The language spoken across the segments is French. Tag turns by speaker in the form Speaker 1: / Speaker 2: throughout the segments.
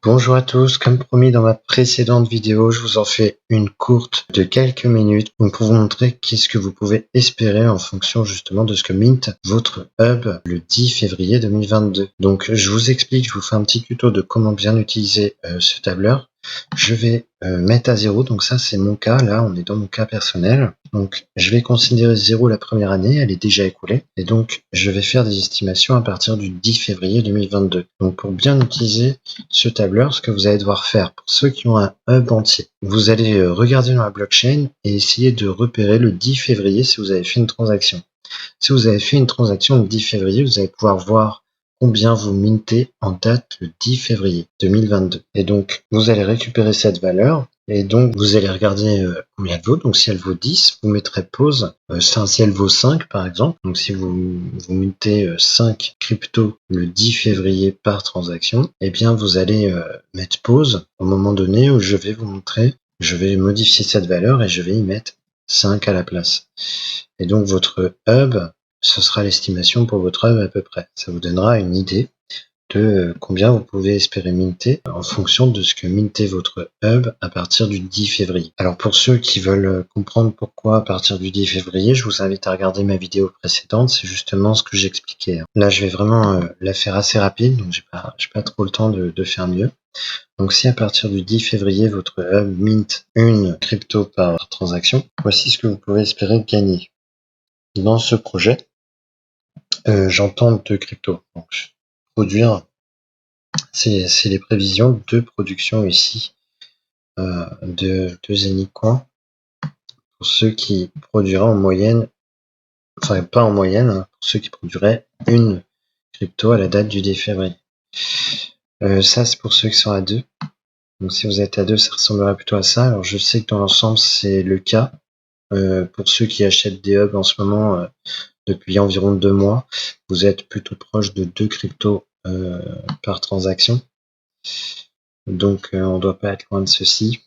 Speaker 1: Bonjour à tous, comme promis dans ma précédente vidéo, je vous en fais une courte de quelques minutes pour vous montrer qu'est-ce que vous pouvez espérer en fonction justement de ce que mint votre hub le 10 février 2022. Donc je vous explique, je vous fais un petit tuto de comment bien utiliser ce tableur. Je vais mettre à 0, donc ça c'est mon cas, là on est dans mon cas personnel. Donc je vais considérer 0 la première année, elle est déjà écoulée, et donc je vais faire des estimations à partir du 10 février 2022. Donc pour bien utiliser ce tableur, ce que vous allez devoir faire pour ceux qui ont un hub entier, vous allez regarder dans la blockchain et essayer de repérer le 10 février si vous avez fait une transaction. Si vous avez fait une transaction le 10 février, vous allez pouvoir voir combien vous mintez en date le 10 février 2022. Et donc, vous allez récupérer cette valeur et donc vous allez regarder combien elle vaut. Donc si elle vaut 10, vous mettrez pause. Si elle vaut 5 par exemple, donc si vous mintez 5 cryptos le 10 février par transaction, eh bien vous allez mettre pause au moment donné où je vais vous montrer, je vais modifier cette valeur et je vais y mettre 5 à la place. Et donc votre hub, ce sera l'estimation pour votre hub à peu près. Ça vous donnera une idée de combien vous pouvez espérer minter en fonction de ce que minter votre hub à partir du 10 février. Alors pour ceux qui veulent comprendre pourquoi à partir du 10 février, je vous invite à regarder ma vidéo précédente, c'est justement ce que j'expliquais. Là je vais vraiment la faire assez rapide, donc j'ai pas trop le temps de faire mieux. Donc si à partir du 10 février votre hub mint une crypto par transaction, voici ce que vous pouvez espérer gagner. Dans ce projet, j'entends 2 cryptos. Donc produire, c'est les prévisions de production ici de Zenicoin pour ceux qui produiraient en moyenne, enfin pas en moyenne, hein, pour ceux qui produiraient une crypto à la date du 10 février. Ça c'est pour ceux qui sont à 2. Donc si vous êtes à 2, ça ressemblerait plutôt à ça. Alors je sais que dans l'ensemble c'est le cas. Pour ceux qui achètent des hubs en ce moment depuis environ 2 mois, vous êtes plutôt proche de 2 cryptos par transaction. Donc on ne doit pas être loin de ceci.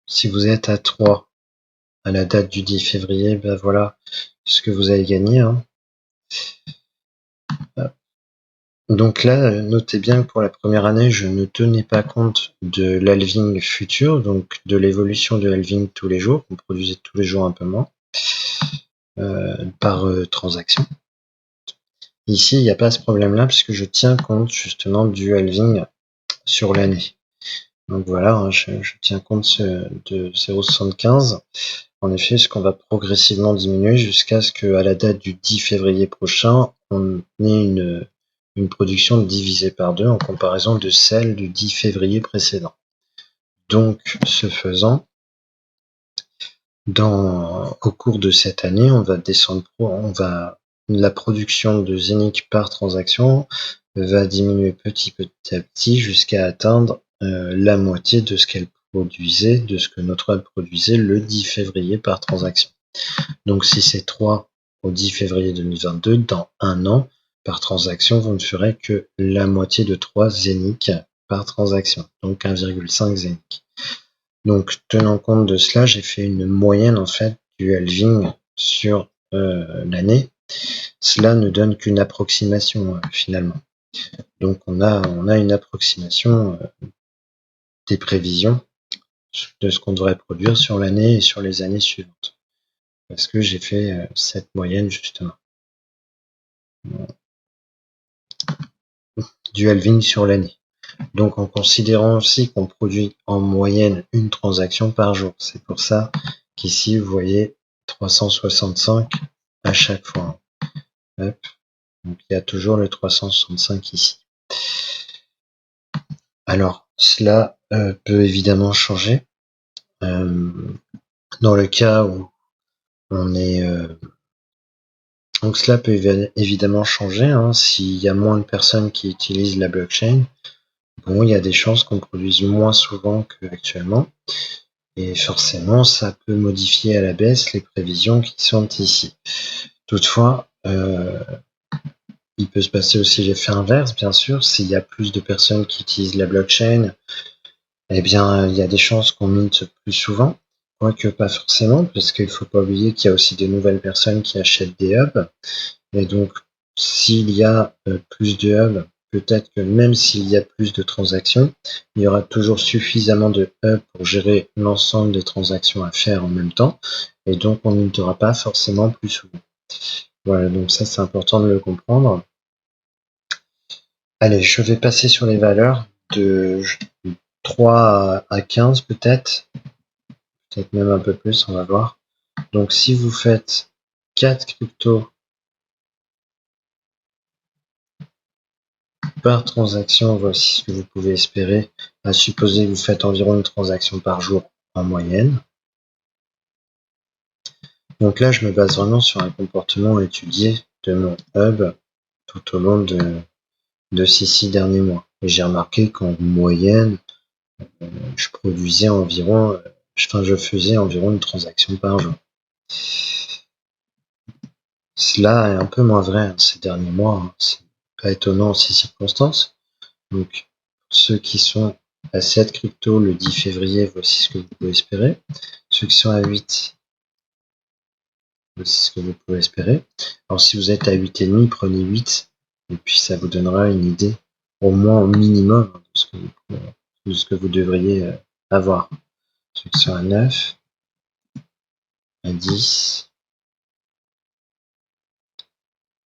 Speaker 1: Si vous êtes à 3 à la date du 10 février, ben voilà ce que vous avez gagné. Hein. Donc là, notez bien que pour la première année, je ne tenais pas compte de l'halving futur, donc de l'évolution de halving tous les jours. On produisait tous les jours un peu moins par transaction. Ici, il n'y a pas ce problème-là puisque je tiens compte justement du halving sur l'année. Donc voilà, hein, je tiens compte de 0,75. En effet, ce qu'on va progressivement diminuer jusqu'à ce qu'à la date du 10 février prochain, on ait une production divisée par 2 en comparaison de celle du 10 février précédent. Donc, ce faisant, au cours de cette année, on va descendre, la production de Zenic par transaction va diminuer petit à petit jusqu'à atteindre la moitié de ce qu'elle produisait, de ce que notre hub produisait le 10 février par transaction. Donc si c'est 3 au 10 février 2022, dans un an, par transaction, vous ne ferez que la moitié de 3 Zenic par transaction, donc 1,5 Zenic. Donc tenant compte de cela, j'ai fait une moyenne en fait du halving sur l'année. Cela ne donne qu'une approximation finalement. Donc on a une approximation des prévisions de ce qu'on devrait produire sur l'année et sur les années suivantes. Parce que j'ai fait cette moyenne justement. Du halving sur l'année. Donc en considérant aussi qu'on produit en moyenne une transaction par jour. C'est pour ça qu'ici vous voyez 365 à chaque fois. Hop. Donc il y a toujours le 365 ici. Alors cela peut évidemment changer. Dans le cas où on est donc cela peut évidemment changer hein, s'il y a moins de personnes qui utilisent la blockchain. Bon, il y a des chances qu'on produise moins souvent qu'actuellement. Et forcément, ça peut modifier à la baisse les prévisions qui sont ici. Toutefois, il peut se passer aussi l'effet inverse, bien sûr. S'il y a plus de personnes qui utilisent la blockchain, eh bien, il y a des chances qu'on minte plus souvent. Quoique pas forcément, parce qu'il ne faut pas oublier qu'il y a aussi de nouvelles personnes qui achètent des hubs. Et donc, s'il y a plus de hubs, peut-être que même s'il y a plus de transactions, il y aura toujours suffisamment de hubs pour gérer l'ensemble des transactions à faire en même temps, et donc on n'aura pas forcément plus souvent. Voilà, donc ça c'est important de le comprendre. Allez, je vais passer sur les valeurs de 3 à 15 peut-être même un peu plus, on va voir. Donc si vous faites 4 cryptos par transaction, voici ce que vous pouvez espérer, à supposer que vous faites environ une transaction par jour en moyenne. Donc là, je me base vraiment sur un comportement étudié de mon hub tout au long de ces 6 derniers mois. Et j'ai remarqué qu'en moyenne, je produisais environ, je faisais environ une transaction par jour. Cela est un peu moins vrai ces derniers mois, hein. C'est pas étonnant en ces circonstances. Donc, pour ceux qui sont à 7 cryptos le 10 février, voici ce que vous pouvez espérer. Ceux qui sont à 8, voici ce que vous pouvez espérer. Alors, si vous êtes à 8,5, prenez 8, et puis ça vous donnera une idée, au moins au minimum, de ce que vous devriez avoir. Ceux qui sont à 9, à 10.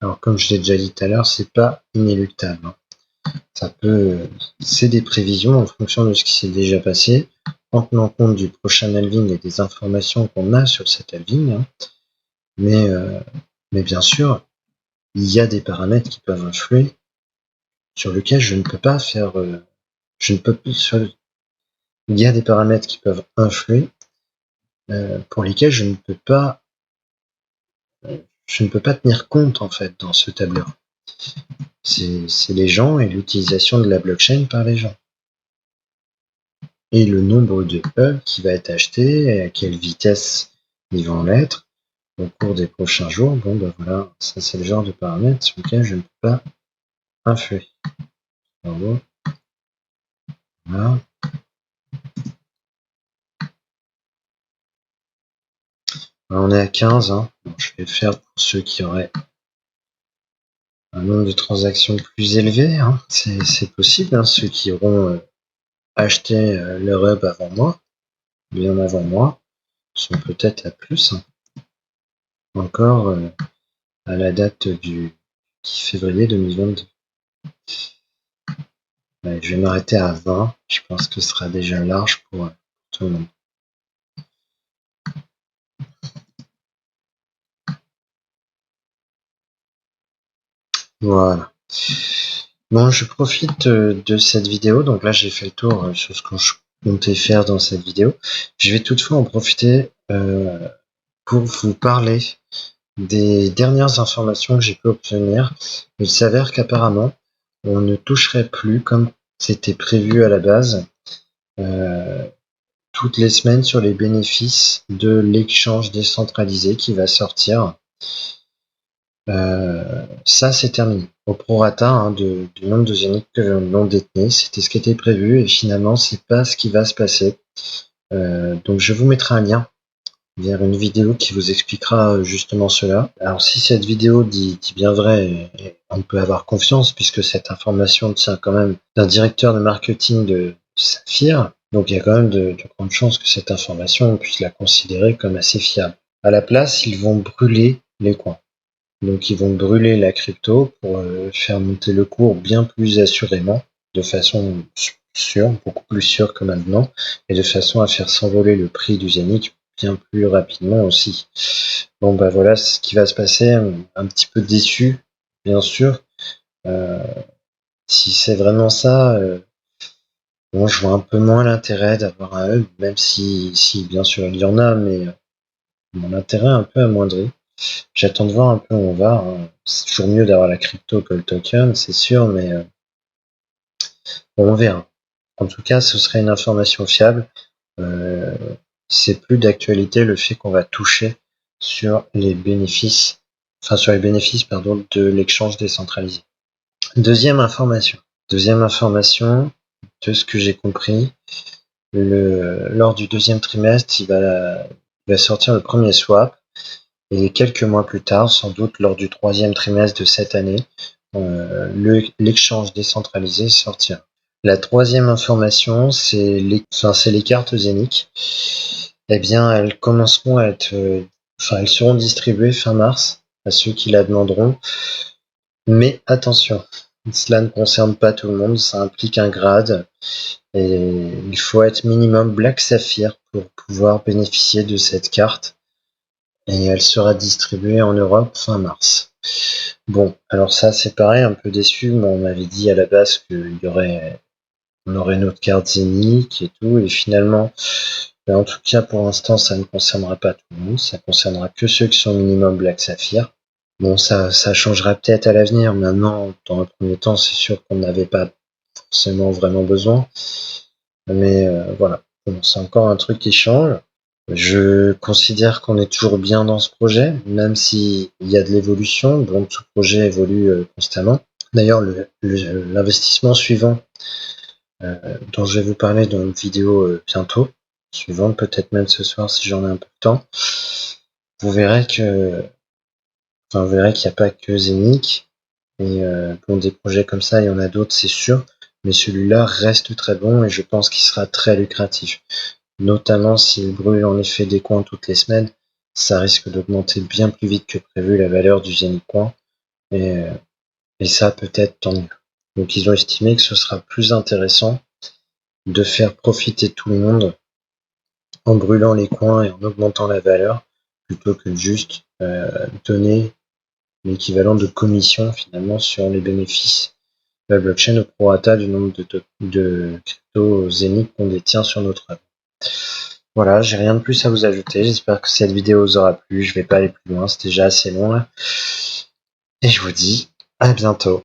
Speaker 1: Alors, comme je l'ai déjà dit tout à l'heure, c'est pas inéluctable, hein. C'est des prévisions en fonction de ce qui s'est déjà passé, en tenant compte du prochain halving et des informations qu'on a sur cet halving, hein. Mais bien sûr, il y a des paramètres qui peuvent influer, sur lesquels je ne peux pas faire, il y a des paramètres qui peuvent influer, pour lesquels je ne peux pas tenir compte en fait dans ce tableau. C'est les gens et l'utilisation de la blockchain par les gens. Et le nombre de hubs qui va être acheté et à quelle vitesse ils vont l'être au cours des prochains jours. Bon, ben voilà, ça c'est le genre de paramètres sur lesquels je ne peux pas influer. Voilà. On est à 15, hein. Bon, je vais le faire pour ceux qui auraient un nombre de transactions plus élevé, hein. C'est possible, hein. Ceux qui auront acheté leur hub avant moi, bien avant moi, sont peut-être à plus, hein. Encore à la date du 10 février 2022. Ouais, je vais m'arrêter à 20. Je pense que ce sera déjà large pour tout le monde. Voilà. Bon, je profite de cette vidéo. Donc là, j'ai fait le tour sur ce que je comptais faire dans cette vidéo. Je vais toutefois en profiter pour vous parler des dernières informations que j'ai pu obtenir. Il s'avère qu'apparemment, on ne toucherait plus, comme c'était prévu à la base, toutes les semaines sur les bénéfices de l'échange décentralisé qui va sortir. Ça, c'est terminé. Au prorata, hein, du nombre de Zénith que l'on détenait, c'était ce qui était prévu et finalement, c'est pas ce qui va se passer. Donc, je vous mettrai un lien vers une vidéo qui vous expliquera justement cela. Alors, si cette vidéo dit bien vrai, on peut avoir confiance puisque cette information tient quand même d'un directeur de marketing de Saphir. Donc, il y a quand même de grandes chances que cette information, on puisse la considérer comme assez fiable. À la place, ils vont brûler les coins. Donc ils vont brûler la crypto pour faire monter le cours bien plus assurément, de façon sûre, beaucoup plus sûre que maintenant, et de façon à faire s'envoler le prix du Zénith bien plus rapidement aussi. Bon bah voilà ce qui va se passer, un petit peu déçu, bien sûr. Si c'est vraiment ça, bon je vois un peu moins l'intérêt d'avoir un hub, même si bien sûr il y en a, mais mon intérêt est un peu amoindri. J'attends de voir un peu où on va, hein. C'est toujours mieux d'avoir la crypto que le token, c'est sûr, mais bon, on verra. En tout cas, ce serait une information fiable. Euh, c'est plus d'actualité le fait qu'on va toucher sur les bénéfices, pardon, de l'échange décentralisé. Deuxième information, de ce que j'ai compris, lors du deuxième trimestre, il va sortir le premier swap. Et quelques mois plus tard, sans doute lors du troisième trimestre de cette année, l'échange décentralisé sortira. La troisième information, c'est les cartes Zénith. Eh bien, elles commenceront à être, elles seront distribuées fin mars à ceux qui la demanderont. Mais attention, cela ne concerne pas tout le monde, ça implique un grade et il faut être minimum Black Saphir pour pouvoir bénéficier de cette carte et elle sera distribuée en Europe fin mars. Bon, alors ça c'est pareil, un peu déçu, mais on m'avait dit à la base qu'on aurait notre carte Zénith et tout, et finalement, en tout cas pour l'instant ça ne concernera pas tout le monde, ça concernera que ceux qui sont minimum Black Saphir. Bon, ça changera peut-être à l'avenir. Maintenant, dans un premier temps, c'est sûr qu'on n'avait pas forcément vraiment besoin. Mais voilà, bon, c'est encore un truc qui change. Je considère qu'on est toujours bien dans ce projet, même s'il y a de l'évolution. Bon, tout projet évolue constamment. D'ailleurs, l'investissement suivant, dont je vais vous parler dans une vidéo bientôt, suivante, peut-être même ce soir si j'en ai un peu de temps, vous verrez que vous verrez qu'il n'y a pas que Zénith. Et bon, des projets comme ça, il y en a d'autres, c'est sûr. Mais celui-là reste très bon et je pense qu'il sera très lucratif. Notamment s'il brûle en effet des coins toutes les semaines, ça risque d'augmenter bien plus vite que prévu la valeur du Zénith Coin. Et, et ça, peut-être tant mieux. Donc ils ont estimé que ce sera plus intéressant de faire profiter tout le monde en brûlant les coins et en augmentant la valeur, plutôt que de juste donner l'équivalent de commission finalement sur les bénéfices de la blockchain au prorata du nombre de crypto Zénith qu'on détient sur notre œuvre. Voilà, j'ai rien de plus à vous ajouter. J'espère que cette vidéo vous aura plu. Je vais pas aller plus loin, c'est déjà assez long là. Et je vous dis à bientôt.